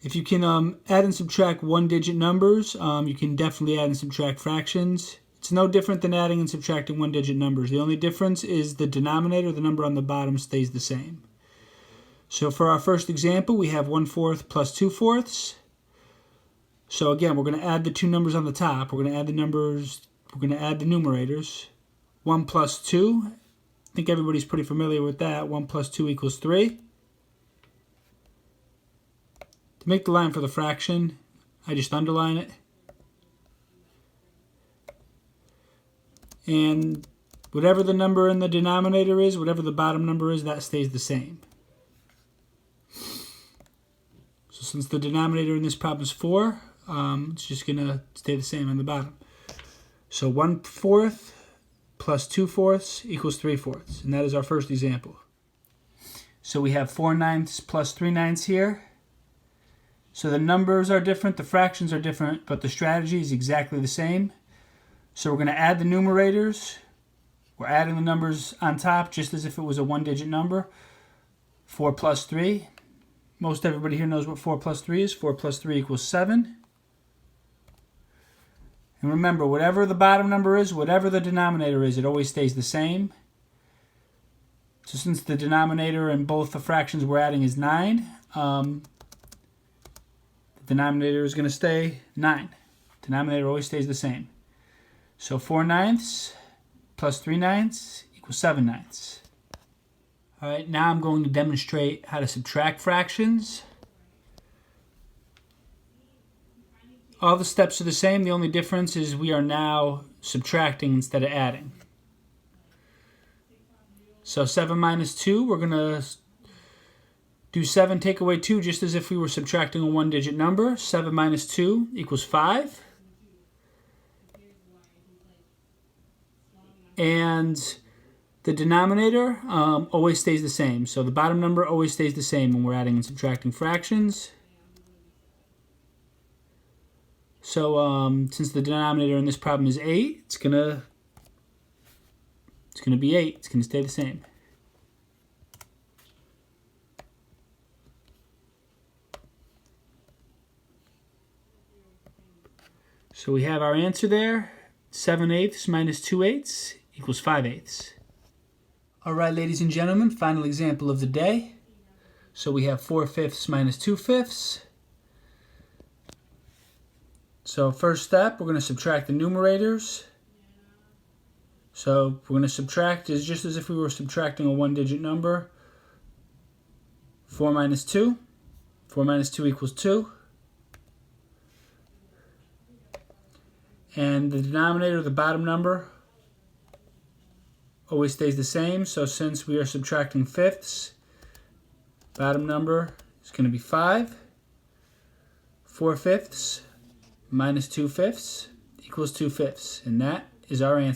If you can add and subtract one-digit numbers, you can definitely add and subtract fractions. It's no different than adding and subtracting one-digit numbers. The only difference is the denominator, the number on the bottom, stays the same. So for our first example, we have 1/4 plus 2/4. So again, we're going to add the two numbers on the top. We're going to add the numbers. We're going to add the numerators. 1 plus 2. I think everybody's pretty familiar with that. 1 plus 2 equals 3. To make the line for the fraction, I just underline it. And whatever the number in the denominator is, whatever the bottom number is, that stays the same. So since the denominator in this problem is 4, it's just going to stay the same on the bottom. So 1/4 plus 2/4 equals 3/4. And that is our first example. So we have 4/9 plus 3/9 here. So the numbers are different, the fractions are different, but the strategy is exactly the same. So we're going to add the numerators. We're adding the numbers on top just as if it was a one-digit number. 4 plus 3. Most everybody here knows what 4 plus 3 is. 4 plus 3 equals 7. And remember, whatever the bottom number is, whatever the denominator is, it always stays the same. So since the denominator in both the fractions we're adding is 9, the denominator is going to stay 9. Denominator always stays the same. So 4/9 plus 3/9 equals 7/9. All right, now I'm going to demonstrate how to subtract fractions. All the steps are the same. The only difference is we are now subtracting instead of adding. So 7 minus 2, we're going to do 7 take away 2 just as if we were subtracting a one-digit number. 7 minus 2 equals 5. And the denominator always stays the same. So the bottom number always stays the same when we're adding and subtracting fractions. So since the denominator in this problem is 8, it's gonna be 8. It's gonna stay the same. So we have our answer there. 7/8 minus 2/8 equals 5/8. All right, ladies and gentlemen, final example of the day. So we have 4/5 minus 2/5. So first step, we're going to subtract the numerators. So we're going to subtract is just as if we were subtracting a one-digit number. 4 minus 2. 4 minus 2 equals 2. And the denominator, the bottom number, always stays the same. So since we are subtracting fifths, bottom number is going to be 5. 4/5 minus 2/5 equals 2/5. And that is our answer.